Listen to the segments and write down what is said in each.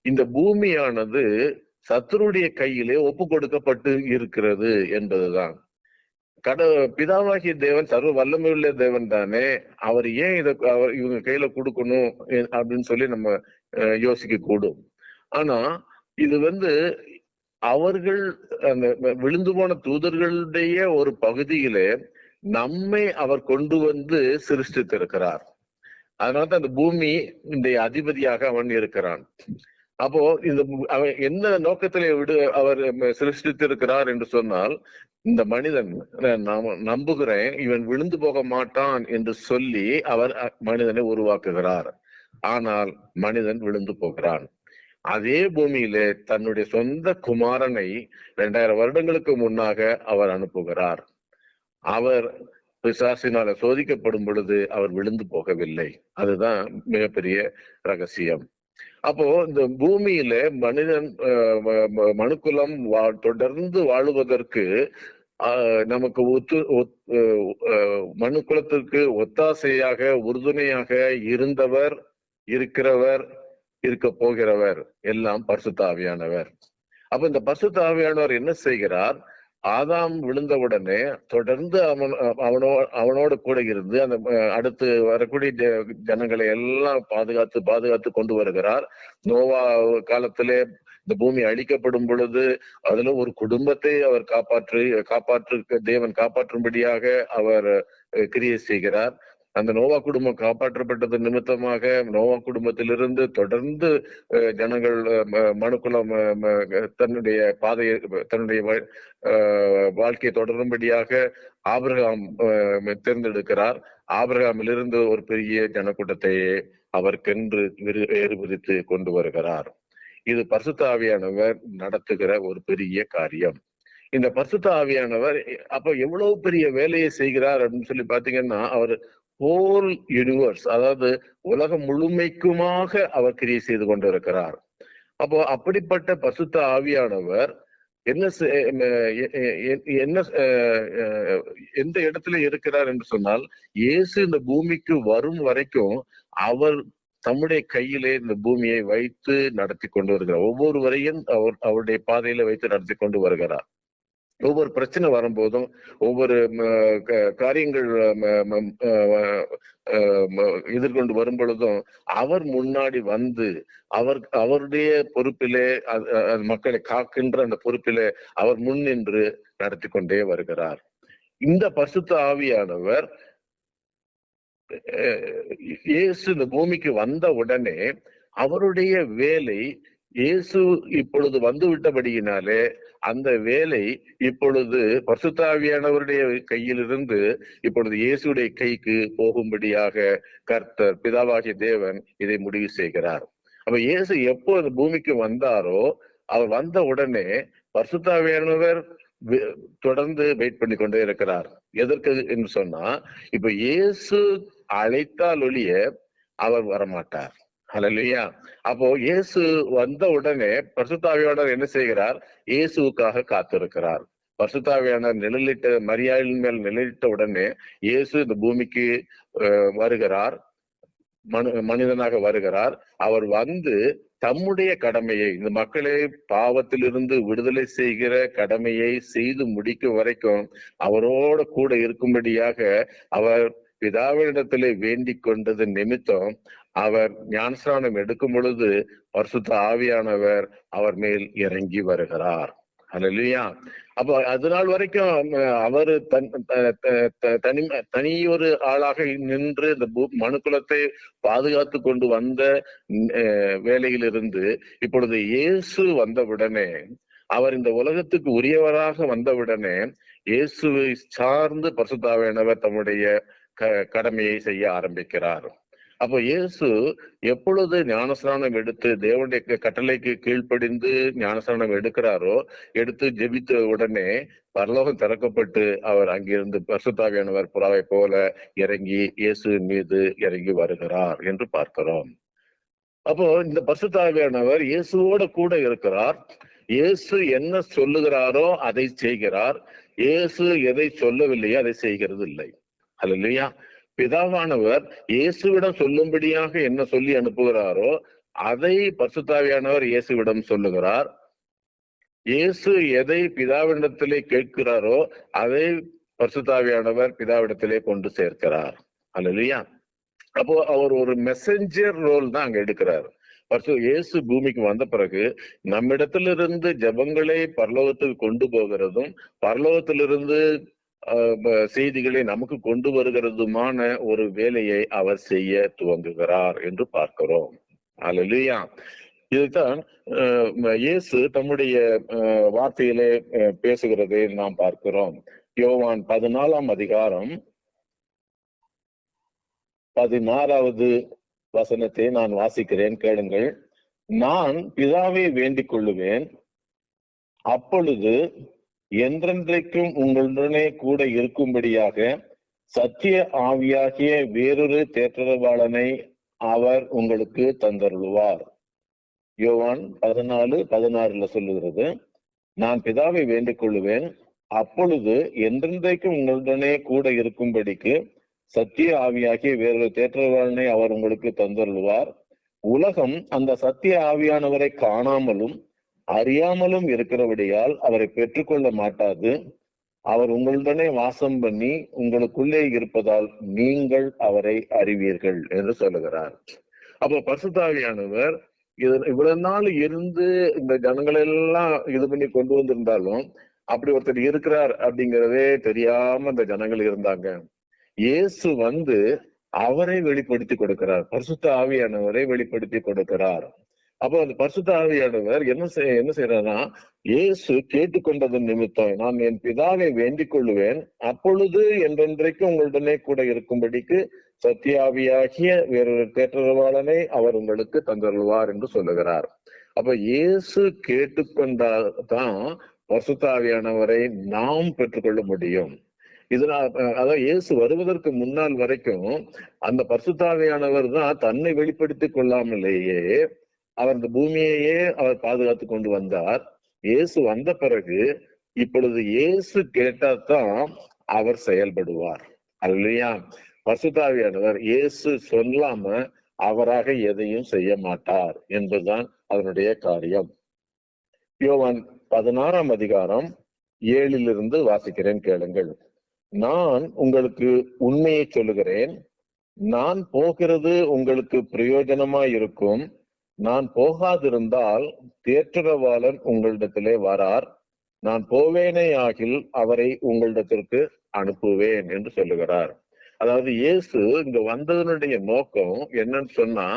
இந்த பூமியானது சத்துருடைய கையிலே ஒப்பு கொடுக்கப்பட்டு இருக்கிறது என்பதுதான். பிதாவாகிய தேவன் சர்வ வல்லமையுள்ள தேவன் தானே, அவர் ஏன் இவங்க கையில கொடுக்கணும் அப்படின்னு சொல்லி நம்ம யோசிக்க கூடும். ஆனா இது அவர்கள் அந்த விழுந்து போன தூதர்களுடைய ஒரு பகுதியிலே நம்மை அவர் கொண்டு சிருஷ்டித்திருக்கிறார். அதனால்தான் அந்த பூமி இந்த அதிபதியாக அவன் இருக்கிறான். அப்போ அவன் என்ன நோக்கத்திலே அவர் சிருஷ்டித்திருக்கிறார் என்று சொன்னால், இந்த மனிதன் நான் நம்புகிறேன் இவன் விழுந்து போக மாட்டான் என்று சொல்லி அவர் மனிதனை உருவாக்குகிறார். ஆனால் மனிதன் விழுந்து போகிறான். அதே பூமியிலே தன்னுடைய சொந்த குமாரனை 2000 வருடங்களுக்கு முன்னாக அவர் அனுப்புகிறார். அவர் பிசாசினால சோதிக்கப்படும் பொழுது அவர் விழுந்து போகவில்லை. அதுதான் மிகப்பெரிய ரகசியம். அப்போ இந்த பூமியில மனிதன் மனுக்குலம் தொடர்ந்து வாழுவதற்கு நமக்கு மனுக்குலத்திற்கு ஒத்தாசையாக உறுதுணையாக இருந்தவர், இருக்கிறவர், இருக்க போகிறவர் எல்லாம் பரிசுத்த ஆவியானவர். அப்ப இந்த பரிசுத்த ஆவியானவர் என்ன செய்கிறார்? ஆதாம் விழுந்தவுடனே தொடர்ந்து அவனோட கூட இருந்து அந்த அடுத்து வரக்கூடிய ஜனங்களை எல்லாம் பாதுகாத்து கொண்டு வருகிறார். நோவா காலத்திலே இந்த பூமி அழிக்கப்படும் பொழுது அதுல ஒரு குடும்பத்தை அவர் தேவன் காப்பாற்றும்படியாக அவர் கிரியை செய்கிறார். அந்த நோவா குடும்பம் காப்பாற்றப்பட்டது நிமித்தமாக நோவா குடும்பத்திலிருந்து தொடர்ந்து ஜனங்கள் மனுக்குலம் தன்னுடைய வாழ்க்கையை தொடரும்படியாக ஆபிரகாம் தேர்ந்தெடுக்கிறார். ஆபிரகாமிலிருந்து ஒரு பெரிய ஜனக்கூட்டத்தை அவருக்கென்று வேறுபடுத்தி கொண்டு வருகிறார். இது பரிசுத்த ஆவியானவர் நடத்துகிற ஒரு பெரிய காரியம். இந்த பரிசுத்த ஆவியானவர் அப்ப எவ்வளவு பெரிய வேலையை செய்கிறார் அப்படின்னு சொல்லி பாத்தீங்கன்னா, அவர் ஹோல் யூனிவர்ஸ், அதாவது உலகம் முழுமைக்குமாக அவர் கிரியை செய்து கொண்டிருக்கிறார். அப்போ அப்படிப்பட்ட பரிசுத்த ஆவியானவர் எந்த இடத்துல இருக்கிறார் என்று சொன்னால், இயேசு இந்த பூமிக்கு வரும் வரைக்கும் அவர் தம்முடைய கையிலே இந்த பூமியை வைத்து நடத்தி கொண்டு வருகிறார். ஒவ்வொருவரையும் அவருடைய பாதையில வைத்து நடத்தி கொண்டு வருகிறார். ஒவ்வொரு பிரச்சனை வரும்போதும், ஒவ்வொரு காரியங்கள் எதிர்கொண்டு வரும் பொழுதும் அவர் முன்னாடி அவருடைய பொறுப்பிலே மக்களை காக்கின்ற அந்த பொறுப்பிலே அவர் முன்னின்று நடத்தி கொண்டே வருகிறார். இந்த பரிசுத்த ஆவியானவர் இயேசு இந்த பூமிக்கு வந்த உடனே அவருடைய வேலை, இயேசு இப்பொழுது வந்து விட்டபடியினாலே அந்த வேலை இப்பொழுது பரிசுத்த ஆவியானவருடைய கையிலிருந்து இப்பொழுது இயேசுடைய கைக்கு போகும்படியாக கர்த்தர் பிதாவாகிய தேவன் இதை முடிவு செய்கிறார். அப்ப இயேசு எப்போ இந்த பூமிக்கு வந்தாரோ, அவர் வந்த உடனே பரிசுத்த ஆவியானவர் தொடர்ந்து வெயிட் பண்ணி கொண்டே இருக்கிறார். எதற்கு என்று சொன்னா, இப்ப இயேசு அழைத்தால் ஒழிய அவர் வரமாட்டார். ஹல்லேலூயா. அப்போ இயேசு வந்த உடனே பரிசுத்த ஆவியானவர் என்ன செய்கிறார்? இயேசுவுக்காக காத்திருக்கிறார். பரிசுத்த ஆவியானவர் நிழலிட்ட மரியாளின் மேல் நிழலிட்ட உடனே இயேசு இந்த பூமிக்கு வருகிறார், மனிதனாக வருகிறார். அவர் தம்முடைய கடமையை, இந்த மக்களை பாவத்திலிருந்து விடுதலை செய்கிற கடமையை செய்து முடிக்கும் வரைக்கும் அவரோட கூட இருக்கும்படியாக அவர் பிதாவினிடத்திலே வேண்டிக் கொண்டது நிமித்தம் அவர் ஞானஸ்நானம் எடுக்கும் பொழுது பரிசுத்த ஆவியானவர் அவர் மேல் இறங்கி வருகிறார். ஹல்லேலூயா. அப்ப அது நாள் வரைக்கும் அவர் தனி ஒரு ஆளாக நின்று இந்த மனுக்குலத்தை பாதுகாத்து கொண்டு வந்த வேலையிலிருந்து இப்பொழுது இயேசு வந்தவுடனே, அவர் இந்த உலகத்துக்கு உரியவராக வந்தவுடனே இயேசுவை சார்ந்து பரிசுத்த ஆவியானவர் தம்முடைய கடமையை செய்ய ஆரம்பிக்கிறார். அப்போ இயேசு எப்பொழுது ஞானஸ்நானம் எடுத்து தேவனுடைய கட்டளைக்கு கீழ்ப்படிந்து ஞானஸ்நானம் எடுத்து ஜெபித்த உடனே பரலோகம் திறக்கப்பட்டு அவர் அங்கிருந்து பரிசுத்த ஆவியானவர் புறாவை போல இறங்கி இயேசுவின் மீது இறங்கி வருகிறார் என்று பார்க்கிறோம். அப்போ இந்த பரிசுத்த ஆவியானவர் இயேசுவோட கூட இருக்கிறார். இயேசு என்ன சொல்லுகிறாரோ அதை செய்கிறார். இயேசு எதை சொல்லவில்லையோ அதை செய்கிறது இல்லை. ஹல்லேலூயா. பிதாவானவர் இயேசுவிடம் சொல்லும்படியாக என்ன சொல்லி அனுப்புகிறாரோ அதை பரிசுத்தாவியானவர் இயேசுவிடம் சொல்லுகிறார். இயேசு எதை பிதாவிடத்திலே கேட்கிறாரோ அதை பரிசுத்தாவியானவர் பிதாவிடத்திலே கொண்டு சேர்க்கிறார். அல்லேலூயா. அப்போ அவர் ஒரு மெசஞ்சர் ரோல் தான் அங்க எடுக்கிறார். இயேசு பூமிக்கு வந்த பிறகு நம்மிடத்திலிருந்து ஜெபங்களை பரலோகத்துக்கு கொண்டு போகிறதும் பரலோகத்திலிருந்து செய்திகளை நமக்கு கொண்டு வருகிறதுமான ஒரு வேலையை அவர் செய்ய துவங்குகிறார் என்று பார்க்கிறோம். அல்லேலூயா. இதுதான் இயேசு தம்முடைய வார்த்தையிலே பேசுகிறதை நாம் பார்க்கிறோம். யோவான் 14ஆம் அதிகாரம் 16வது வசனத்தை நான் வாசிக்கிறேன், கேளுங்கள். நான் பிதாவை வேண்டிக் கொள்ளுவேன், அப்பொழுது என்றென்றைக்கும் உங்களுடனே கூட இருக்கும்படியாக சத்திய ஆவியாகிய வேறொரு தேற்றரவாளனை அவர் உங்களுக்கு தந்தருளுவார். யோவான் 14:16 சொல்லுகிறது, நான் பிதாவை வேண்டிக் கொள்ளுவேன், அப்பொழுது என்றென்றைக்கும் உங்களுடனே கூட இருக்கும்படிக்கு சத்திய ஆவியாகிய வேறொரு தேற்றரவாளனை அவர் உங்களுக்கு தந்தருளுவார். உலகம் அந்த சத்திய ஆவியானவரை காணாமலும் அறியாமலும் இருக்கிறபடியால் அவரை பெற்றுக்கொள்ள மாட்டாது. அவர் உங்களுடனே வாசம் பண்ணி உங்களுக்குள்ளே இருப்பதால் நீங்கள் அவரை அறிவீர்கள் என்று சொல்லுகிறார். அப்போ பரிசுத்தாவியானவர் இவ்வளவு நாள் இருந்து இந்த ஜனங்களெல்லாம் இது பண்ணி கொண்டு வந்திருந்தாலும் அப்படி ஒருத்தர் இருக்கிறார் அப்படிங்கிறதே தெரியாம இந்த ஜனங்கள் இருந்தாங்க. இயேசு வந்து அவரை வெளிப்படுத்தி கொடுக்கிறார், பரிசுத்த ஆவியானவரை வெளிப்படுத்தி கொடுக்கிறார். அப்போ அந்த பரிசுத்த ஆவியானவர் என்ன செய்யறாருன்னா, இயேசு கேட்டுக்கொண்டதன் நிமித்தம் நான் என் பிதாவை வேண்டிக் கொள்ளுவேன், அப்பொழுது என்றென்றைக்கும் உங்களுடனே கூட இருக்கும்படிக்கு சத்தியாவியாகிய வேறொரு தேற்றரவாளனை அவர் உங்களுக்கு தந்தருள்வார் என்று சொல்லுகிறார். அப்ப இயேசு கேட்டுக்கொண்டாதான் பரிசுத்த ஆவியானவரை நாம் பெற்றுக்கொள்ள முடியும். இதனால் அதாவது இயேசு வருவதற்கு முன்னால் வரைக்கும் அந்த பரிசுத்த ஆவியானவர் தான் தன்னை வெளிப்படுத்தி கொள்ளாமலேயே அவர் இந்த பூமியையே அவர் பாதுகாத்து கொண்டு வந்தார். இயேசு வந்த பிறகு இப்பொழுது இயேசு கேட்டாதான் அவர் செயல்படுவார். அல்லையா? பரிசுத்த ஆவியானவர் இயேசு சொல்லாம அவராக எதையும் செய்ய மாட்டார் என்பதுதான் அதனுடைய காரியம். யோவான் 16ஆம் அதிகாரம் 7 வாசிக்கிறேன், கேளுங்கள். நான் உங்களுக்கு உண்மையை சொல்லுகிறேன், நான் போகிறது உங்களுக்கு பிரயோஜனமாய் இருக்கும். நான் போகாதிருந்தால் தேற்றரவாளன் உங்களிடத்திலே வரார், நான் போவேனே ஆகில் அவரை உங்களிடத்திற்கு அனுப்புவேன் என்று சொல்லுகிறார். அதாவது இயேசு இங்க வந்ததனுடைய நோக்கம் என்னன்னு சொன்னா,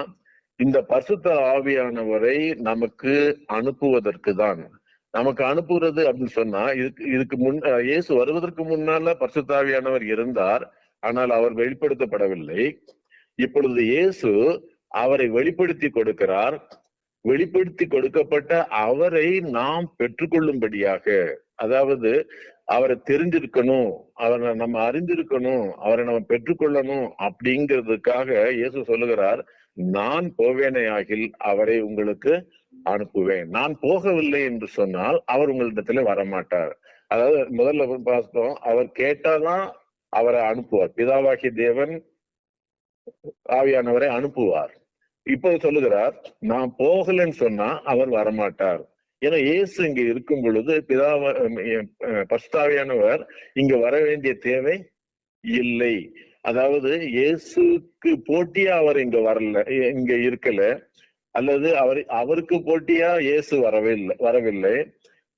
இந்த பரிசுத்த ஆவியானவரை நமக்கு அனுப்புவதற்கு தான். நமக்கு அனுப்புறது அப்படின்னு சொன்னா, இதுக்கு இயேசு வருவதற்கு முன்னால பரிசுத்த ஆவியானவர் இருந்தார், ஆனால் அவர் வெளிப்படுத்தப்படவில்லை. இப்பொழுது இயேசு அவரை வெளிப்படுத்தி கொடுக்கிறார். வெளிப்படுத்தி கொடுக்கப்பட்ட அவரை நாம் பெற்றுக்கொள்ளும்படியாக, அதாவது அவரை தெரிஞ்சிருக்கணும், அவரை நம்ம அறிந்திருக்கணும், அவரை நம்ம பெற்றுக்கொள்ளணும் அப்படிங்கிறதுக்காக இயேசு சொல்லுகிறார், நான் போவேனே ஆகில் அவரை உங்களுக்கு அனுப்புவேன். நான் போகவில்லை என்று சொன்னால் அவர் உங்களிடத்துல வரமாட்டார். அதாவது முதல்ல பார்த்தோம், அவர் கேட்டாதான் அவரை அனுப்புவார். பிதாவாகிய தேவன் ஆவியானவரை அனுப்புவார். இப்போது சொல்லுகிறார், நான் போகலன்னு சொன்னா அவர் வரமாட்டார். ஏன்னா இயேசு இங்க இருக்கும் பொழுது பரிசுத்த ஆவியானவர் இங்க வர வேண்டிய தேவை இல்லை. அதாவது இயேசுக்கு போட்டியா அவர் இங்க வரல, இங்க இருக்கல, அல்லது அவருக்கு போட்டியா இயேசு வரவில்லை.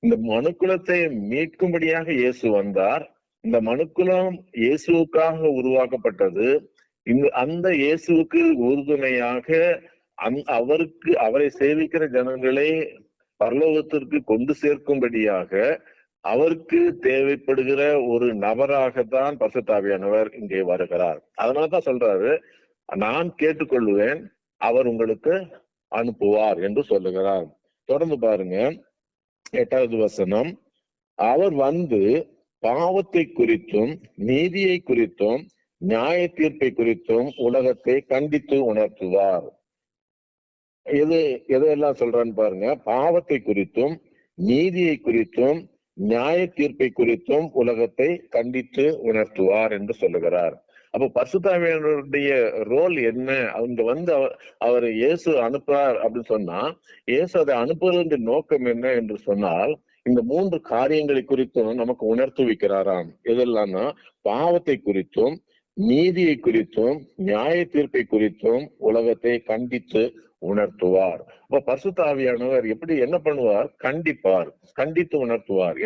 இந்த மனுக்குலத்தை மீட்கும்படியாக இயேசு வந்தார். இந்த மனுக்குலம் இயேசுவுக்காக உருவாக்கப்பட்டது. அந்த இயேசுவுக்கு உறுதுணையாக அவரை சேவிக்கிற ஜனங்களை பரலோகத்திற்கு கொண்டு சேர்க்கும்படியாக அவருக்கு தேவைப்படுகிற ஒரு நபராகத்தான் பரிசுத்த ஆவியானவர் இங்கே வருகிறார். அதனாலதான் சொல்றாரு, நான் கேட்டுக்கொள்ளுவேன், அவர் உங்களுக்கு அனுப்புவார் என்று சொல்லுகிறார். தொடர்ந்து பாருங்க, 8வது வசனம். அவர் வந்து பாவத்தை குறித்தும் நீதியை குறித்தும் நியாய தீர்ப்பை குறித்தும் உலகத்தை கண்டித்து உணர்த்துவார். எதையெல்லாம் சொல்றான்னு பாருங்க. பாவத்தை குறித்தும் நீதியை குறித்தும் நியாய தீர்ப்பை குறித்தும் உலகத்தை கண்டித்து உணர்த்துவார் என்று சொல்லுகிறார். அப்ப பரிசுத்த ஆவியானவருடைய ரோல் என்ன? அவங்க வந்து அவர் இயேசு அனுப்புறார் அப்படின்னு சொன்னா, இயேசு அதை அனுப்புவதன் நோக்கம் என்ன என்று சொன்னால், இந்த 3 காரியங்களை குறித்தும் நமக்கு உணர்த்துவிக்கிறாராம். எதெல்லாம்னா, பாவத்தை குறித்தும், நீதியை குறித்தும், நியாய தீர்ப்பை குறித்தும் உலகத்தை கண்டித்து உணர்த்துவார். அப்ப பரிசுத்த ஆவியானவர் எப்படி என்ன பண்ணுவார்? கண்டிப்பார், கண்டித்து உணர்த்துவார்.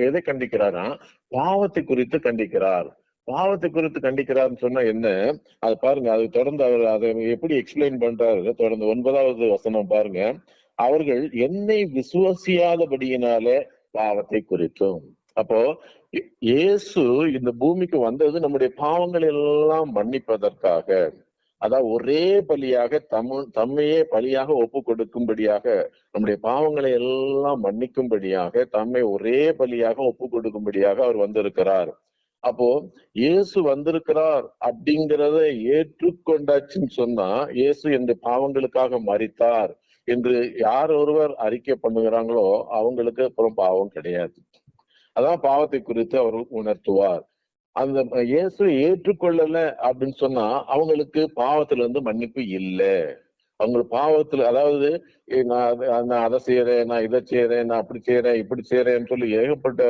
எதை கண்டிக்கிறாரா? பாவத்தை குறித்து கண்டிக்கிறார். பாவத்தை குறித்து கண்டிக்கிறார்னு சொன்னா என்ன? அது பாருங்க, அது தொடர்ந்து அவர் அதை எப்படி எக்ஸ்பிளைன் பண்றாரு. தொடர்ந்து 9வது வசனம் பாருங்க. அவர்கள் என்னை விசுவாசியாதபடியினாலே பாவத்தை குறித்தும். அப்போ இயேசு இந்த பூமிக்கு வந்தது நம்முடைய பாவங்கள் எல்லாம் மன்னிப்பதற்காக. அதான் ஒரே பலியாக தம்மையே பலியாக ஒப்பு கொடுக்கும்படியாக, நம்முடைய பாவங்களை எல்லாம் மன்னிக்கும்படியாக, தம்மை ஒரே பலியாக ஒப்பு கொடுக்கும்படியாக அவர் வந்திருக்கிறார். அப்போ இயேசு வந்திருக்கிறார் அப்படிங்கிறத ஏற்றுக்கொண்டாச்சுன்னு சொன்னா, இயேசு இந்த பாவங்களுக்காக மரித்தார் என்று யார் ஒருவர் அறிக்கை பண்ணுகிறாங்களோ அவங்களுக்கு அப்புறம் பாவம் கிடையாது. அதான் பாவத்தை குறித்து அவர் உணர்த்துவார். அந்த இயேசு ஏற்றுக்கொள்ளல அப்படின்னு சொன்னா அவங்களுக்கு பாவத்துல இருந்து மன்னிப்பு இல்லை. அவங்க பாவத்துல, அதாவது நான் அதை செய்யறேன், நான் இதை செய்யறேன், நான் அப்படி செய்யறேன், இப்படி செய்யறேன்னு சொல்லி ஏகப்பட்ட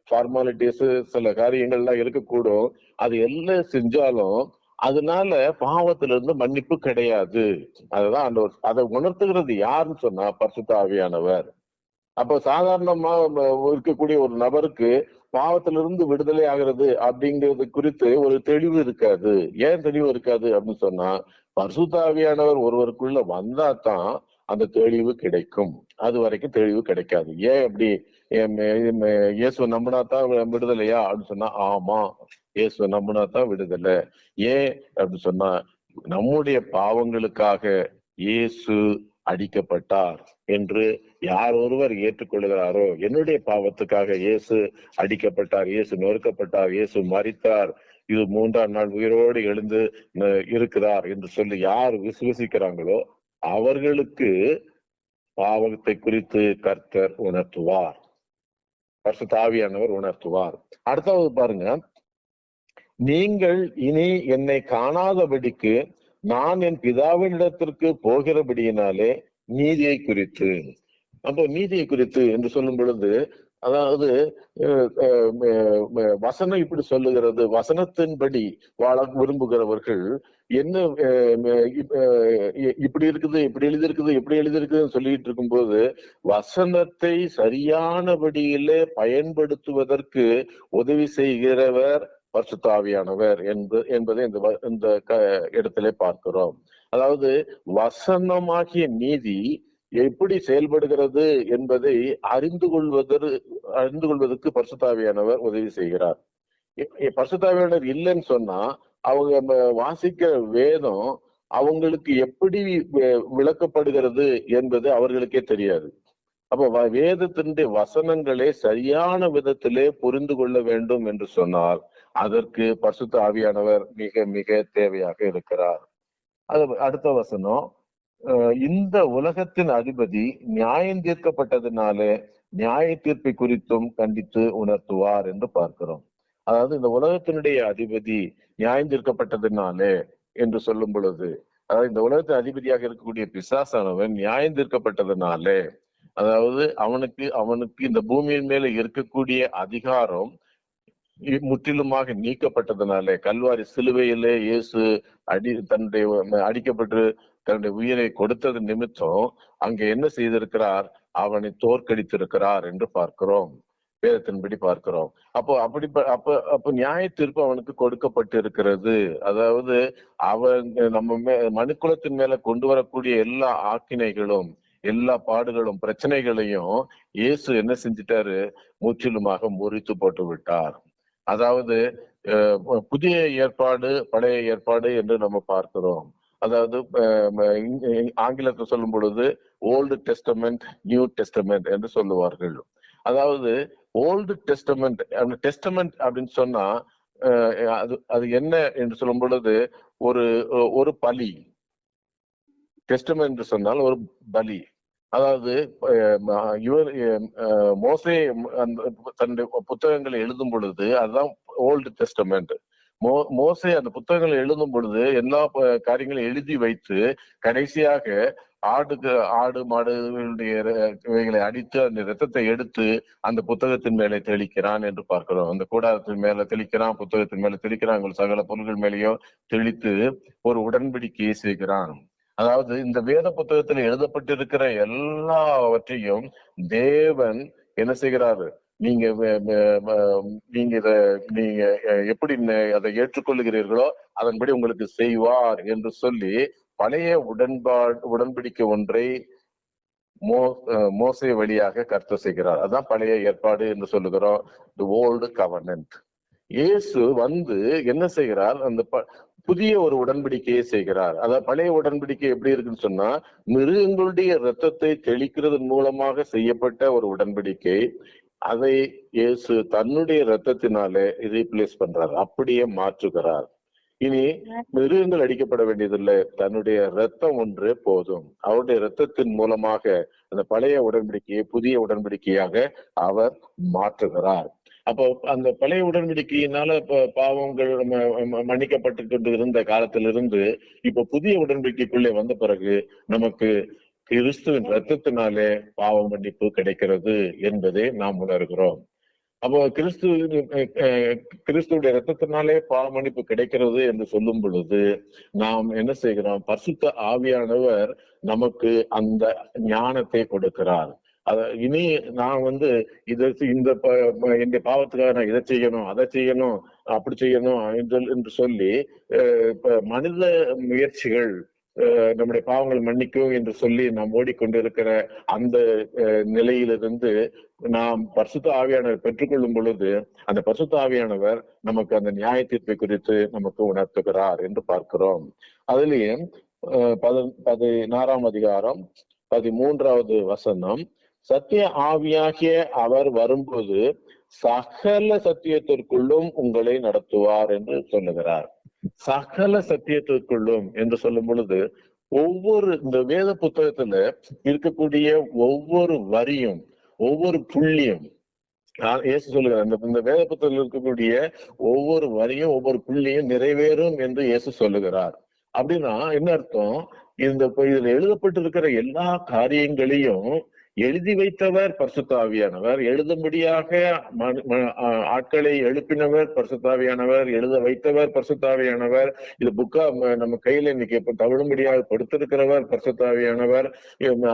ஃபார்மாலிட்டிஸ், சில காரியங்கள்லாம் இருக்கக்கூடும். அது எல்லாம் செஞ்சாலும் அதனால பாவத்துல இருந்து மன்னிப்பு கிடையாது. அதுதான் அந்த அதை உணர்த்துகிறது யாருன்னு சொன்னா பரிசுத்த ஆவியானவர். அப்போ சாதாரணமா இருக்கக்கூடிய ஒரு நபருக்கு பாவத்திலிருந்து விடுதலை ஆகிறது அப்படிங்கிறது குறித்து ஒரு தெளிவு இருக்காது. ஏன் தெளிவு இருக்காது அப்படின்னு சொன்னா, பரிசுத்த ஆவியானவர் ஒருவருக்குள்ள வந்தா தான் அந்த தெளிவு கிடைக்கும். அது வரைக்கும் தெளிவு கிடைக்காது. ஏன் அப்படி? இயேசு நம்பினாதான் விடுதலையா அப்படின்னு சொன்னா, ஆமா, இயேசு நம்பினாதான் விடுதலை. ஏன் அப்படின்னு சொன்னா, நம்முடைய பாவங்களுக்காக இயேசு அடிக்கப்பட்டார் என்று யார் ஒருவர் ஏற்றுக்கொள்கிறாரோ, என்னுடைய பாவத்துக்காக இயேசு அடிக்கப்பட்டார், இயேசு நொறுக்கப்பட்டார், இயேசு மரித்தார், இது 3ஆம் நாள் உயிரோடு எழுந்து இருக்கிறார் என்று சொல்லி யார் விசுவசிக்கிறாங்களோ அவர்களுக்கு பாவத்தை குறித்து கர்த்தர் உணர்த்துவார், பரிசுத்த ஆவியானவர் உணர்த்துவார். அடுத்தாவது பாருங்க, நீங்கள் இனி என்னை காணாதபடிக்கு நான் என் பிதாவினிடத்திற்கு போகிறபடியினாலே நீதியை குறித்து. அப்போ நீதியை குறித்து என்று சொல்லும் பொழுது, அதாவது வசனம் இப்படி சொல்லுகிறது, வசனத்தின்படி வாழ விரும்புகிறவர்கள் என்ன இப்படி இருக்குது, இப்படி எழுதியிருக்குது, இப்படி எழுதியிருக்குதுன்னு சொல்லிட்டு இருக்கும்போது வசனத்தை சரியானபடியிலே பயன்படுத்துவதற்கு உதவி செய்கிறவர் பரிசுத்த ஆவியானவர் என்பதை இந்த இடத்திலே பார்க்கிறோம். அதாவது வசனமாகிய நீதி எப்படி செயல்படுகிறது என்பதை அறிந்து கொள்வதற்கு பரிசுத்த ஆவியானவர் உதவி செய்கிறார். பரிசுத்த ஆவியானவர் இல்லைன்னு சொன்னா அவங்க வாசிக்கிற வேதம் அவங்களுக்கு எப்படி விளக்கப்படுகிறது என்பது அவர்களுக்கே தெரியாது. அப்ப வேதத்தினுடைய வசனங்களை சரியான விதத்திலே புரிந்து கொள்ள வேண்டும் என்று சொன்னால் அதற்கு பரிசுத்த ஆவியானவர் மிக மிக தேவையாக இருக்கிறார். அது அடுத்த வசனம், இந்த உலகத்தின் அதிபதி நியாயம் தீர்க்கப்பட்டதுனாலே நியாய தீர்ப்பை குறித்தும் கண்டித்து உணர்த்துவார் என்று பார்க்கிறோம். அதாவது இந்த உலகத்தினுடைய அதிபதி நியாயம் தீர்க்கப்பட்டதுனாலே என்று சொல்லும் பொழுது, அதாவது இந்த உலகத்தின் அதிபதியாக இருக்கக்கூடிய பிசாசானவன் நியாயம் தீர்க்கப்பட்டதுனாலே, அதாவது அவனுக்கு இந்த பூமியின் மேல இருக்கக்கூடிய அதிகாரம் முற்றிலுமாக நீக்கப்பட்டதுனாலே, கல்வாரி சிலுவையிலே இயேசு அடிக்கப்பட்டு தன்னுடைய உயிரை கொடுத்தது நிமித்தம் அங்க என்ன செய்திருக்கிறார்? அவனை தோற்கடித்திருக்கிறார் என்று பார்க்கிறோம், வேதத்தின்படி பார்க்கிறோம். அப்போ நியாய தீர்ப்பு அவனுக்கு கொடுக்கப்பட்டு இருக்கிறது. அதாவது அவன் நம்ம மனுக்குலத்தின் மேல கொண்டு வரக்கூடிய எல்லா ஆக்கினைகளும், எல்லா பாடுகளும், பிரச்சனைகளையும் இயேசு என்ன செஞ்சிட்டாரு? முற்றிலுமாக முறித்து போட்டு விட்டார். அதாவது புதிய ஏற்பாடு, பழைய ஏற்பாடு என்று நம்ம பார்க்கிறோம். அதாவது ஆங்கிலத்தில் சொல்லும் பொழுது ஓல்டு டெஸ்டமெண்ட், நியூ டெஸ்டமெண்ட் என்று சொல்லுவார்கள். அதாவது ஓல்டு டெஸ்டமெண்ட் அப்படின்னு சொன்னா அது என்ன என்று சொல்லும் பொழுது ஒரு பலி. டெஸ்டமெண்ட் என்று சொன்னால் ஒரு பலி. அதாவது மோசே தன்னுடைய புத்தகங்களை எழுதும் பொழுது அதுதான் ஓல்டு டெஸ்டமெண்ட். மோசே அந்த புத்தகங்களை எழுதும் பொழுது எல்லா காரியங்களும் எழுதி வைத்து கடைசியாக ஆடு மாடுகளுடைய அடித்து அந்த ரத்தத்தை எடுத்து அந்த புத்தகத்தின் மேலே தெளிக்கிறான் என்று பார்க்கிறோம். அந்த கூடாரத்தின் மேல தெளிக்கிறான், புத்தகத்தின் மேல தெளிக்கிறான், உங்கள் சகல பொருள்கள் மேலேயும் தெளித்து ஒரு உடன்படிக்கையை செய்கிறான். அதாவது இந்த வேத புத்தகத்தில் எழுதப்பட்டிருக்கிற எல்லாவற்றையும் தேவன் என்ன செய்கிறாரு, நீங்க நீங்க எப்படி அதை ஏற்றுக்கொள்ளுகிறீர்களோ அதன்படி உங்களுக்கு செய்வார் என்று சொல்லி பழைய உடன்படிக்கை ஒன்றை மோசே வழியாக கர்த்தர் செய்கிறார். அதான் பழைய ஏற்பாடு என்று சொல்லுகிறோம், தி ஓல்டு கவர்னன்ட். இயேசு வந்து என்ன செய்கிறார், அந்த புதிய ஒரு உடன்படிக்கையை செய்கிறார். அதாவது பழைய உடன்படிக்கை எப்படி இருக்குன்னு சொன்னா, மிருகங்களுடைய ரத்தத்தை தெளிக்கிறதன் மூலமாக செய்யப்பட்ட ஒரு உடன்படிக்கை. அதை இயேசு தன்னுடைய ரத்தத்தினாலே ரீப்ளேஸ் பண்றார், அப்படியே மாற்றுகிறார். இனி மிருகங்கள் அடிக்கப்பட வேண்டியதில்லை, தன்னுடைய ரத்தம் ஒன்றே போதும். அவருடைய ரத்தத்தின் மூலமாக அந்த பழைய உடன்படிக்கையை புதிய உடன்படிக்கையாக அவர் மாற்றுகிறார். அப்போ அந்த பழைய உடன்படிக்கையினால பாவங்கள் மன்னிக்கப்பட்டு கொண்டு இருந்த காலத்திலிருந்து இப்ப புதிய உடன்படிக்கைக்குள்ளே வந்த பிறகு நமக்கு கிறிஸ்துவின் ரத்தத்தினாலே பாவ மன்னிப்பு கிடைக்கிறது என்பதை நாம் உணர்கிறோம். அப்போ கிறிஸ்துவுடைய ரத்தத்தினாலே பாவ மன்னிப்பு கிடைக்கிறது என்று சொல்லும் பொழுது நாம் என்ன செய்கிறோம், பரிசுத்த ஆவியானவர் நமக்கு அந்த ஞானத்தை கொடுக்கிறார். இனி நான் வந்து இந்த பாவத்துக்காக நான் இதை செய்யணும், அதை செய்யணும், அப்படி செய்யணும் என்று சொல்லி மனித முயற்சிகள் நம்முடைய பாவங்கள் மன்னிக்கும் என்று சொல்லி நாம் ஓடிக்கொண்டிருக்கிற அந்த நிலையிலிருந்து நாம் பரிசுத்த ஆவியானவர் பெற்றுக்கொள்ளும் பொழுது அந்த பரிசுத்த ஆவியானவர் நமக்கு அந்த நியாய தீர்ப்பை குறித்து நமக்கு உணர்த்துகிறார் என்று பார்க்கிறோம். அதுலயே 16ஆம் அதிகாரம் 13வது வசனம், சத்திய ஆவியாகிய அவர் வரும்போது சகல சத்தியத்திற்குள்ளும் உங்களை நடத்துவார் என்று சொல்லுகிறார். சகல சத்தியத்திற்குள்ளும் என்று சொல்லும் பொழுது ஒவ்வொரு இந்த வேத புத்தகத்துல இருக்கக்கூடிய ஒவ்வொரு வரியும் ஒவ்வொரு புள்ளியும் இயேசு சொல்லுகிறார், இந்த வேத புத்தகத்தில் இருக்கக்கூடிய ஒவ்வொரு வரியும் ஒவ்வொரு புள்ளியும் நிறைவேறும் என்று இயேசு சொல்லுகிறார். அப்படின்னா என்ன அர்த்தம், இதுல எழுதப்பட்டிருக்கிற எல்லா காரியங்களையும் எழுதி வைத்தவர் பரிசுத்த ஆவியானவர், எழுதும்படியாக ஆட்களை எழுப்பினவர் பரிசுத்த ஆவியானவர், எழுத வைத்தவர் பரிசுத்த ஆவியானவர், இது புக்கா நம்ம கையில இன்னைக்கு தவிழும்படியாக கொடுத்திருக்கிறவர் பரிசுத்த ஆவியானவர்,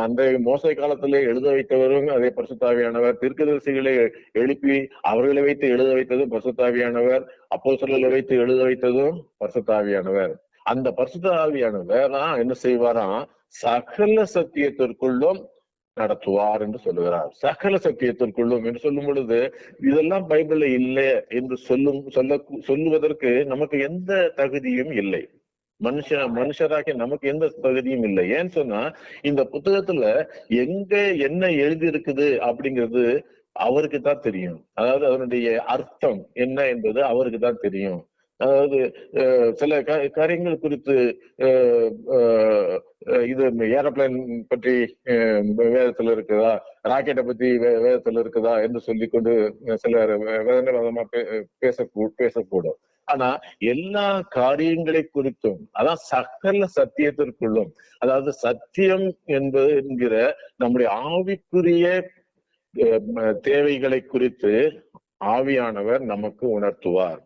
அந்த மோசை காலத்திலே எழுத வைத்தவரும் அதே பரிசுத்த ஆவியானவர், தீர்க்கதரிசிகளை எழுப்பி அவர்களை வைத்து எழுத வைத்ததும் பரிசுத்த ஆவியானவர், அப்போஸ்தலர்களை வைத்து எழுத வைத்ததும் பரிசுத்த ஆவியானவர். அந்த பரிசுத்த ஆவியானவர் என்ன செய்வாராம், சகல சத்தியத்திற்குள்ளும் நடத்துவார் என்று சொல்லுகிறார். சகல சத்தியத்திற்குள்ளும் என்று சொல்லும் பொழுது இதெல்லாம் பைபிள்ல இல்லை என்று சொல்லுவதற்கு நமக்கு எந்த தகுதியும் இல்லை. மனுஷராக நமக்கு எந்த தகுதியும் இல்லை. ஏன்னு சொன்னா இந்த புத்தகத்துல எங்க என்ன எழுதி இருக்குது அப்படிங்கிறது அவருக்கு தான் தெரியும். அதாவது அதனுடைய அர்த்தம் என்ன என்பது அவருக்கு தான் தெரியும். அதாவது சில காரியங்கள் குறித்து இது ஏரோப்ளைன் பற்றி வேதத்துல இருக்குதா, ராக்கெட்டை பத்தி வேதத்துல இருக்குதா என்று சொல்லி கொண்டு சிலர் வேதனைவாதமா பேசக்கூடும். ஆனா எல்லா காரியங்களை குறித்தும், அதான் சகல சத்தியத்திற்குள்ளும், அதாவது சத்தியம் என்கிற நம்முடைய ஆவிக்குரிய தேவைகளை குறித்து ஆவியானவர் நமக்கு உணர்த்துவார்.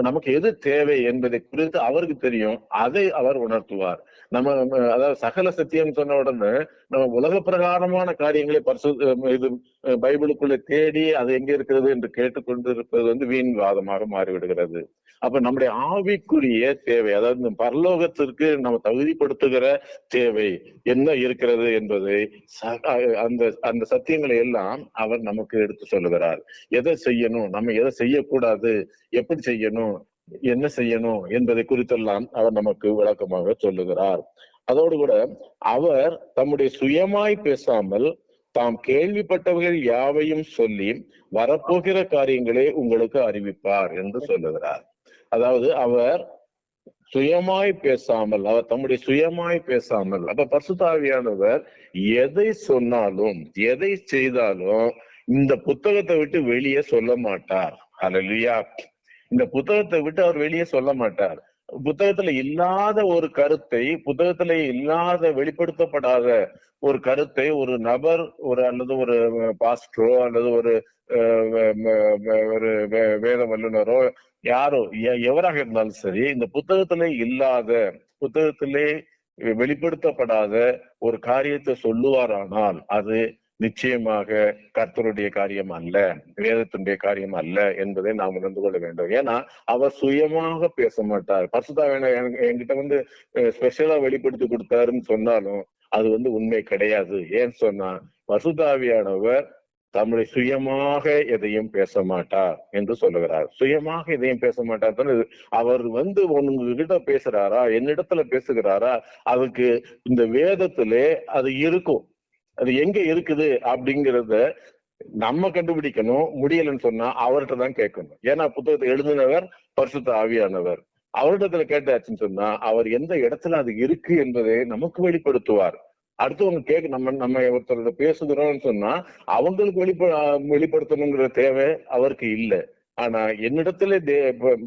நமக்கு எது தேவை என்பதை குறித்து அவருக்கு தெரியும், அதை அவர் உணர்த்துவார். நம்ம அதாவது சகல சத்தியம் சொன்ன உடனே நம்ம உலக பிரகாரமான காரியங்களை இது பைபிளுக்குள்ள தேடி அது எங்க இருக்கிறது என்று கேட்டுக்கொண்டு இருப்பது வீண் வாதமாக மாறிவிடுகிறது. அப்ப நம்முடைய ஆவிக்குரிய தேவை, அதாவது பரலோகத்திற்கு நம்ம தகுதிப்படுத்துகிற தேவை என்ன இருக்கிறது என்பதை அந்த சத்தியங்களை எல்லாம் அவர் நமக்கு எடுத்து சொல்லுகிறார். எதை செய்யணும், நம்ம எதை செய்யக்கூடாது, எப்படி செய்யணும், என்ன செய்யணும் என்பதை குறித்தெல்லாம் அவர் நமக்கு விளக்கமாக சொல்லுகிறார். அதோடு கூட அவர் தம்முடைய சுயமாய் பேசாமல் தாம் கேள்விப்பட்டவர்கள் யாவையும் சொல்லி வரப்போகிற காரியங்களே உங்களுக்கு அறிவிப்பார் என்று சொல்லுகிறார். அதாவது அவர் சுயமாய் பேசாமல், அவர் தம்முடைய சுயமாய் பேசாமல், அப்ப பரிசுத்த ஆவியானவர் எதை சொன்னாலும் எதை செய்தாலும் இந்த புத்தகத்தை விட்டு வெளியே சொல்ல மாட்டார். ஹல்லேலூயா. இந்த புத்தகத்தை விட்டு அவர் வெளியே சொல்ல மாட்டார். புத்தகத்துல இல்லாத ஒரு கருத்தை, புத்தகத்துல இல்லாத வெளிப்படுத்தப்படாத ஒரு கருத்தை ஒரு நபர் அல்லது ஒரு பாஸ்டரோ அல்லது ஒரு ஒரு வேத வல்லுநரோ யாரோ எவராக இருந்தாலும் சரி, இந்த புத்தகத்திலே இல்லாத, புத்தகத்திலே வெளிப்படுத்தப்படாத ஒரு காரியத்தை சொல்லுவாரானால் அது நிச்சயமாக கர்த்தருடைய காரியம் அல்ல, வேதத்தினுடைய காரியம் அல்ல என்பதை நாம் உணர்ந்து கொள்ள வேண்டும். ஏன்னா அவர் சுயமாக பேச மாட்டார். பரிசுத்தாவியானவர் என்கிட்ட ஸ்பெஷலா வெளிப்படுத்தி கொடுத்தாருன்னு சொன்னாலும் அது உண்மை கிடையாது. ஏன்னு சொன்னா பரிசுத்தாவியானவர் தம்முடைய சுயமாக எதையும் பேச மாட்டார் என்று சொல்லுகிறார். சுயமாக எதையும் பேச மாட்டார். அவர் உங்ககிட்ட பேசுறாரா, என்னிடத்துல பேசுகிறாரா, அதுக்கு இந்த வேதத்திலே அது இருக்கும். அது எங்க இருக்குது அப்படிங்கிறத நம்ம கண்டுபிடிக்கணும். முடியலன்னு சொன்னா அவர்கிட்ட தான் கேட்கணும். ஏன்னா புத்தகத்தை எழுதினவர் பரிசுத்த ஆவியானவர். அவரிடத்துல கேட்டாச்சுன்னு சொன்னா அவர் எந்த இடத்துல அது இருக்கு என்பதை நமக்கு வெளிப்படுத்துவார். அடுத்தவங்க நம்ம ஒருத்தரோட பேசுகிறோம்னு சொன்னா அவங்களுக்கு வெளிப்படுத்தணுங்கிற தேவை அவருக்கு இல்லை. ஆனா என்னிடத்துல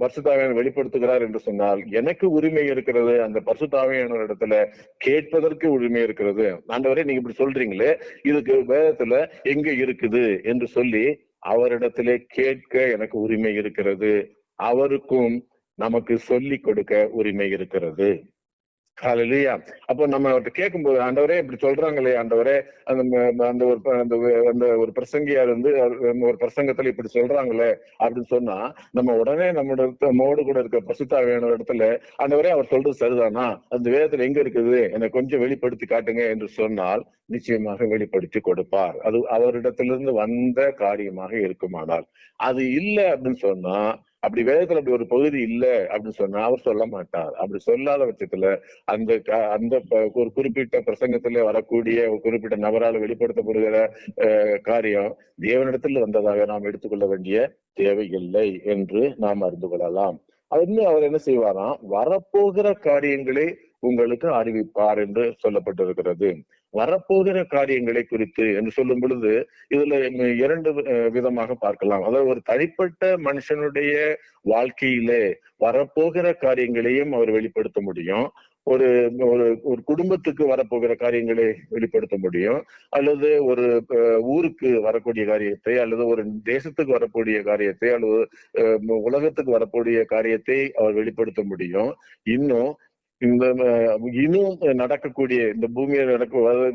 பரிசுத்தாவியானவர் வெளிப்படுத்துகிறார் என்று சொன்னால் எனக்கு உரிமை இருக்கிறது. அந்த பரிசுத்தாவியானவர் இடத்துல கேட்பதற்கு உரிமை இருக்கிறது. ஆண்டவரே நீங்க இப்படி சொல்றீங்களே, இதுக்கு வேதத்துல எங்க இருக்குது என்று சொல்லி அவரிடத்திலே கேட்க எனக்கு உரிமை இருக்கிறது. அவருக்கும் நமக்கு சொல்லி கொடுக்க உரிமை இருக்கிறது. ஹல்லேலூயா. அப்போ நம்ம அவர்கிட்ட கேட்கும்போது, ஆண்டவரே இப்படி சொல்றாங்களே, ஆண்டவரே அந்த ஒரு பிரசங்கியார் ஒரு பிரசங்கத்துல இப்படி சொல்றாங்களே அப்படின்னு சொன்னா நம்ம உடனே நம்மோடு கூட இருக்க பரிசுத்தாவியான இடத்துல, ஆண்டவரே அவர் சொல்றது சரிதானா, அந்த வேதத்துல எங்க இருக்குது, எனக்கு கொஞ்சம் வெளிப்படுத்தி காட்டுங்க என்று சொன்னால் நிச்சயமாக வெளிப்படுத்தி கொடுப்பார். அது அவரிடத்திலிருந்து வந்த காரியமாக இருக்குமானால். அது இல்லை அப்படின்னு சொன்னா, அப்படி வேதத்துல அப்படி ஒரு பகுதி இல்லை அப்படின்னு சொன்னா அவர் சொல்ல மாட்டார். அப்படி சொல்லாத பட்சத்துல அந்த ஒரு குறிப்பிட்ட பிரசங்கத்துல வரக்கூடிய ஒரு குறிப்பிட்ட நபரால் வெளிப்படுத்தப்படுகிற காரியம் தேவனிடத்தில் வந்ததாக நாம் எடுத்துக்கொள்ள வேண்டிய தேவையில்லை என்று நாம் அறிந்து கொள்ளலாம். அது அவர் என்ன செய்வாராம், வரப்போகிற காரியங்களை உங்களுக்கு அறிவிப்பார் என்று சொல்லப்பட்டிருக்கிறது. வரப்போகிற காரியங்களை குறித்து என்று சொல்லும் பொழுது இதுல இரண்டு விதமாக பார்க்கலாம். அதாவது ஒரு தனிப்பட்ட மனுஷனுடைய வாழ்க்கையிலே வரப்போகிற காரியங்களையும் அவர் வெளிப்படுத்த முடியும். ஒரு ஒரு குடும்பத்துக்கு வரப்போகிற காரியங்களை வெளிப்படுத்த முடியும், அல்லது ஒரு ஊருக்கு வரக்கூடிய காரியத்தை, அல்லது ஒரு தேசத்துக்கு வரக்கூடிய காரியத்தை, அல்லது உலகத்துக்கு வரக்கூடிய காரியத்தை அவர் வெளிப்படுத்த முடியும். இன்னும் நடக்கக்கூடிய இந்த பூமியில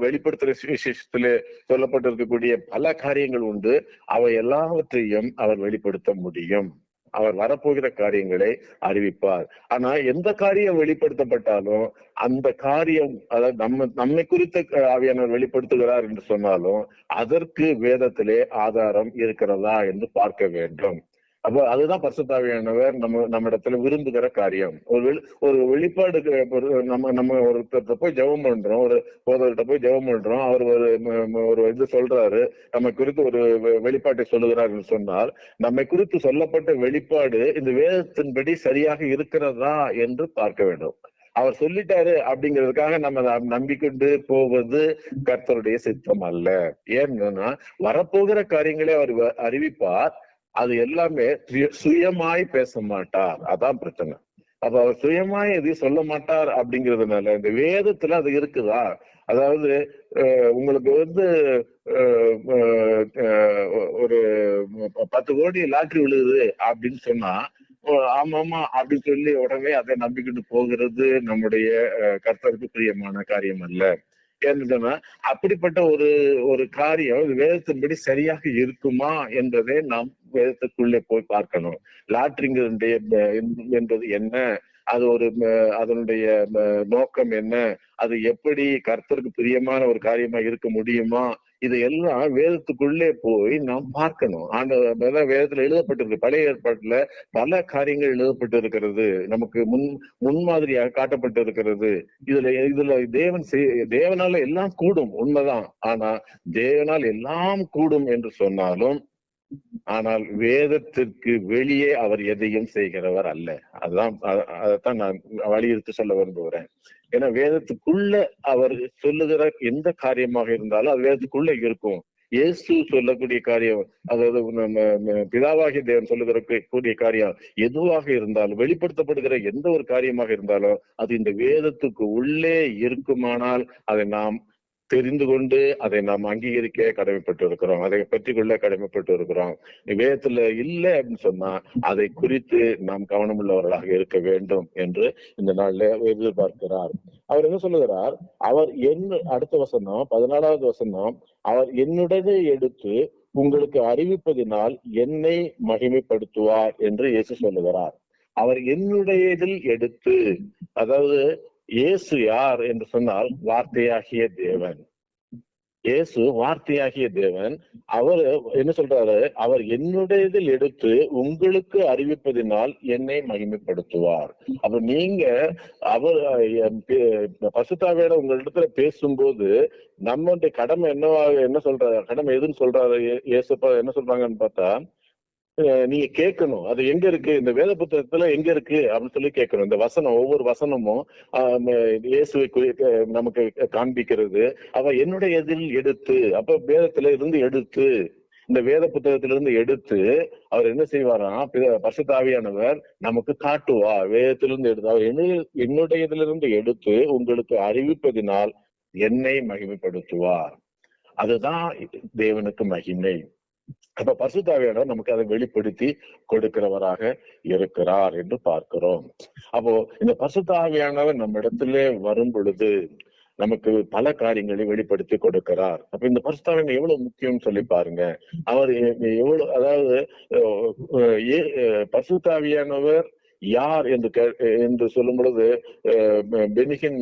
வெளிப்படுத்துற விசேஷத்துல சொல்லப்பட்டிருக்கக்கூடிய பல காரியங்கள் உண்டு. அவை எல்லாவற்றையும் அவர் வெளிப்படுத்த முடியும். அவர் வரப்போகிற காரியங்களை அறிவிப்பார். ஆனா எந்த காரியம் வெளிப்படுத்தப்பட்டாலும் அந்த காரியம், அதாவது நம்மை குறித்த ஆவியானவர் வெளிப்படுத்துகிறார் என்று சொன்னாலும் அதற்கு வேதத்திலே ஆதாரம் இருக்கிறதா என்று பார்க்க வேண்டும். அப்போ அதுதான் பரிசுத்தாவியானவர் நம்ம இடத்துல விரும்புகிற காரியம். ஒரு வெளிப்பாடு. நம்ம ஒருத்தர் போய் ஜெபம் பண்றோம், ஒரு போதவர்கிட்ட போய் ஜெபம் பண்றோம், அவர் ஒரு இது சொல்றாரு, நம்ம குறித்து ஒரு வெளிப்பாட்டை சொல்லுகிறார் என்று சொன்னால் நம்மை குறித்து சொல்லப்பட்ட வெளிப்பாடு இந்த வேதத்தின்படி சரியாக இருக்கிறதா என்று பார்க்க வேண்டும். அவர் சொல்லிட்டாரு அப்படிங்கிறதுக்காக நம்ம நம்பிக்கொண்டு போவது கர்த்தருடைய சித்தம் அல்ல. ஏன்னா வரப்போகிற காரியங்களை அவர் அறிவிப்பார். அது எல்லாமே சுயமாய் பேச மாட்டார். அதான் பிரச்சனை. அப்ப அவர் சுயமாய் எதையும் சொல்ல மாட்டார் அப்படிங்கிறதுனால இந்த வேதத்துல அது இருக்குதா, அதாவது உங்களுக்கு ஒரு 10 கோடி லாட்டரி விழுகுது அப்படின்னு சொன்னா ஆமாமா அப்படின்னு சொல்லி உடனே அதை நம்பிக்கிட்டு போகிறது நம்முடைய கர்த்தருக்கு பிரியமான காரியம் அல்ல. ஏன்னா அப்படிப்பட்ட ஒரு காரியம் வேதத்தின்படி சரியாக இருக்குமா என்பதை நாம் வேதத்துக்குள்ளே போய் பார்க்கணும். லாட்ரிங்கிறது என்பது என்ன, அது அதனுடைய நோக்கம் என்ன, அது எப்படி கர்த்தருக்கு பிரியமான ஒரு காரியமா இருக்க முடியுமா, இது எல்லாம் வேதத்துக்குள்ளே போய் நாம் பார்க்கணும். வேதத்துல எழுதப்பட்டிருக்கு. பழைய ஏற்பாட்டுல பல காரியங்கள் எழுதப்பட்டு இருக்கிறது, நமக்கு முன்மாதிரியாக காட்டப்பட்டு இருக்கிறது. இதுல தேவனால எல்லாம் கூடும், உண்மைதான். ஆனா தேவனால் எல்லாம் கூடும் என்று சொன்னாலும் ஆனால் வேதத்திற்கு வெளியே அவர் எதையும் செய்கிறவர் அல்ல. அதைத்தான் நான் வலியுறுத்தி சொல்ல விரும்புகிறேன். ஏன்னா வேதத்துக்குள்ள அவர் சொல்லுகிற எந்த காரியமாக இருந்தாலும் அது வேதத்துக்குள்ள இருக்கும். இயேசு சொல்லக்கூடிய காரியம், அதாவது நம்ம பிதாவாகிய தேவன் சொல்லுகிற கூடிய காரியம் எதுவாக இருந்தாலும், வெளிப்படுத்தப்படுகிற எந்த ஒரு காரியமாக இருந்தாலும் அது இந்த வேதத்துக்கு உள்ளே இருக்குமானால் அதை நாம் தெரிந்து கொண்டு அதை நாம் அங்கீகரிக்க கடமைப்பட்டு இருக்கிறோம், அதை பற்றி கொள்ள கடமைப்பட்டு இருக்கிறோம். வேதத்துல இல்லை அப்படின்னு சொன்னா அதை குறித்து நாம் கவனமுள்ளவர்களாக இருக்க வேண்டும் என்று இந்த நாள்ல எதிர்பார்க்கிறார். அவர் என்ன சொல்லுகிறார்? அவர் அடுத்த வசனம் 14வது வசனம், அவர் என்னுடனே எடுத்து உங்களுக்கு அறிவிப்பதினால் என்னை மகிமைப்படுத்துவார் என்று இயேசு சொல்லுகிறார். அவர் என்னுடையதில் எடுத்து, அதாவது இயேசு யார் என்று சொன்னால் வார்த்தையாகிய தேவன். இயேசு வார்த்தையாகிய தேவன். அவர் என்ன சொல்றாரு? அவர் என்னுடையதில் எடுத்து உங்களுக்கு அறிவிப்பதினால் என்னை மகிமைப்படுத்துவார். அப்ப நீங்க அவர் பரிசுத்தாவியோட உங்களிடத்துல பேசும்போது நம்மளுடைய கடமை என்ன சொல்றாரு? கடமை எதுன்னு சொல்றாரு இயேசுப்பா? என்ன சொல்றாங்கன்னு பார்த்தா, நீங்க கேட்கணும். அது எங்க இருக்கு? இந்த வேத புத்தகத்துல எங்க இருக்கு அப்படின்னு சொல்லி கேட்கணும். இந்த வசனம், ஒவ்வொரு வசனமும் இயேசுவை நமக்கு காண்பிக்கிறது. அவ என்னுடைய எதில் எடுத்து, அப்ப வேதத்துல இருந்து எடுத்து, இந்த வேத புத்தகத்திலிருந்து எடுத்து அவர் என்ன செய்வாராம்? பரிசுத்த ஆவியானவர் நமக்கு காட்டுவா. வேதத்திலிருந்து எடுத்து அவர் என்னுடையதிலிருந்து எடுத்து உங்களுக்கு அறிவிப்பதினால் என்னை மகிமைப்படுத்துவார். அதுதான் தேவனுக்கு மகிமை. அப்ப பரிசுத்த ஆவியானவர் நமக்கு அதை வெளிப்படுத்தி கொடுக்கிறவராக இருக்கிறார் என்று பார்க்கிறோம். அப்போ இந்த பரிசுத்த ஆவியானவர் நம்ம இடத்துல வரும் பொழுது நமக்கு பல காரியங்களை வெளிப்படுத்தி கொடுக்கிறார். அப்ப இந்த பரிசுத்த ஆவியானவர் எவ்வளவு முக்கியம் சொல்லி பாருங்க. அவர் எவ்வளவு, அதாவது பரிசுத்த ஆவியானவர் யார் என்று சொல்லும் பொழுது பெனிகின்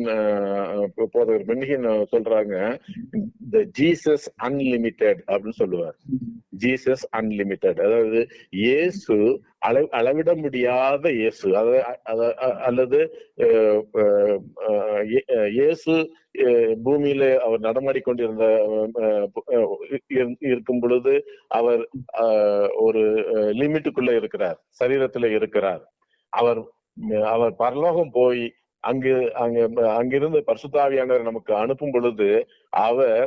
போதகர் பெனிகின் சொல்றாங்க, ஜீசஸ் அன்லிமிட்டெட் அப்படின்னு சொல்லுவார். ஜீசஸ் அன்லிமிட்டெட், அதாவது இயேசு அளவிட முடியாத இயேசு. அல்லது இயேசு பூமியில அவர் நடமாடிக்கொண்டிருந்த இருக்கும் பொழுது அவர் ஒரு லிமிட்டுக்குள்ள இருக்கிறார், சரீரத்துல இருக்கிறார். அவர் பரலோகம் போய் அங்கிருந்து பரிசுத்த ஆவியானவர் நமக்கு அனுப்பும் பொழுது அவர்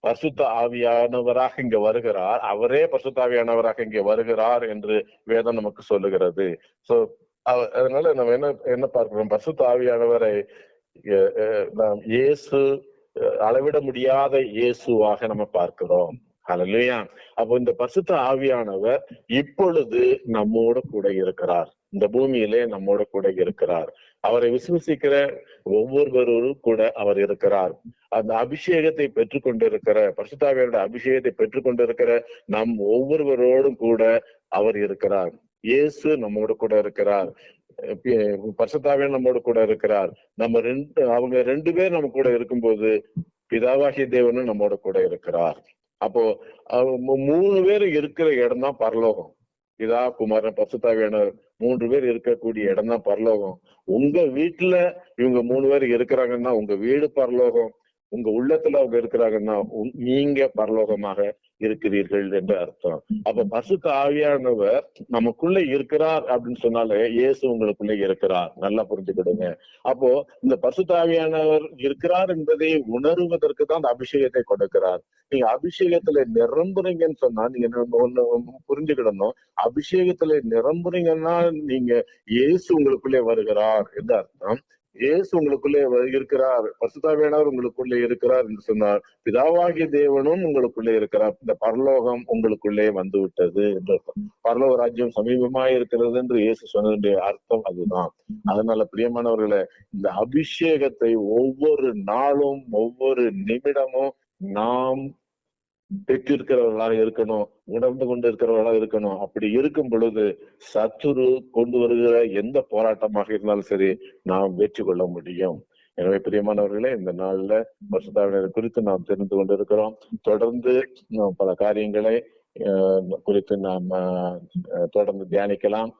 பரிசுத்த ஆவியானவராக இங்க வருகிறார். அவரே பரிசுத்த ஆவியானவராக இங்க வருகிறார் என்று வேதம் நமக்கு சொல்லுகிறது. சோ அதனால நம்ம என்ன பார்க்கிறோம்? பரிசுத்த ஆவியானவரை நாம் இயேசு, அளவிட முடியாத இயேசுவாக நம்ம பார்க்கிறோம். ஹல்லேலூயா. அப்போ இந்த பரிசுத்த ஆவியானவர் இப்பொழுது நம்மோட கூட இருக்கிறார், இந்த பூமியிலே நம்மோட கூட இருக்கிறார். அவரை விசுவசிக்கிற ஒவ்வொருவரும் கூட அவர் இருக்கிறார். அந்த அபிஷேகத்தை பெற்றுக் கொண்டிருக்கிற, பரிசுத்த ஆவியானோட அபிஷேகத்தை பெற்றுக் கொண்டிருக்கிற நம் ஒவ்வொருவரோடும் கூட அவர் இருக்கிறார். இயேசு நம்மோடு கூட இருக்கிறார், பரிசுத்த ஆவியானவர் நம்மோடு கூட இருக்கிறார். அவங்க ரெண்டு பேர் நம்ம கூட இருக்கும்போது பிதாவாகிய தேவனும் நம்மோட கூட இருக்கிறார். அப்போ 3 பேர் இருக்கிற இடம் தான் பரலோகம். பிதா, குமாரன், பரிசுத்த ஆவியானவர் 3 பேர் இருக்கக்கூடிய இடம் தான் பரலோகம். உங்க வீட்டுல இவங்க 3 பேர் இருக்கிறாங்கன்னா உங்க வீடு பரலோகம். உங்க உள்ளத்துல அவங்க இருக்கிறாங்கன்னா நீங்க பரலோகமாக இருக்கிறீர்கள் என்று அர்த்தம். அப்ப பரிசுத்த ஆவியானவர் நமக்குள்ள இருக்கிறார் அப்படின்னு சொன்னாலே இயேசு உங்களுக்குள்ள இருக்கிறார். நல்லா புரிஞ்சுக்கிடுங்க. அப்போ இந்த பரிசுத்த ஆவியானவர் இருக்கிறார் என்பதை உணர்வதற்கு தான் அந்த அபிஷேகத்தை கொடுக்கிறார். நீங்க அபிஷேகத்துல நிரம்புறீங்கன்னு சொன்னா நீங்க ஒண்ணு புரிஞ்சுக்கிடணும். அபிஷேகத்துல நிரம்புறீங்கன்னா நீங்க இயேசு உங்களுக்குள்ளே வருகிறார் என்று அர்த்தம். இயேசு உங்களுக்குள்ளே இருக்கிறார், பரிசுத்த ஆவியானவர் உங்களுக்குள்ளே இருக்கிறார் என்று சொன்னார், பிதாவாகிய தேவனும் உங்களுக்குள்ளே இருக்கிறார். இந்த பரலோகம் உங்களுக்குள்ளே வந்து விட்டது என்று பரலோக ராஜ்யம் சமீபமாய் இருக்கிறது என்று இயேசு சொன்னதுடைய அர்த்தம் அதுதான். அதனால பிரியமானவர்களே, இந்த அபிஷேகத்தை ஒவ்வொரு நாளும் ஒவ்வொரு நிமிடமும் நாம் பெற்றிருக்கிறவர்களாக இருக்கணும், உணர்ந்து கொண்டு இருக்கிறவர்களாக இருக்கணும். அப்படி இருக்கும் பொழுது சத்துரு கொண்டு வருகிற எந்த போராட்டமாக இருந்தாலும் சரி நாம் வெற்றி கொள்ள முடியும். எனவே பிரியமானவர்களே, இந்த நாள்ல பரிசுத்த ஆவியானவர் குறித்து நாம் தெரிந்து கொண்டிருக்கிறோம். தொடர்ந்து பல காரியங்களை குறித்து நாம் தொடர்ந்து தியானிக்கலாம்.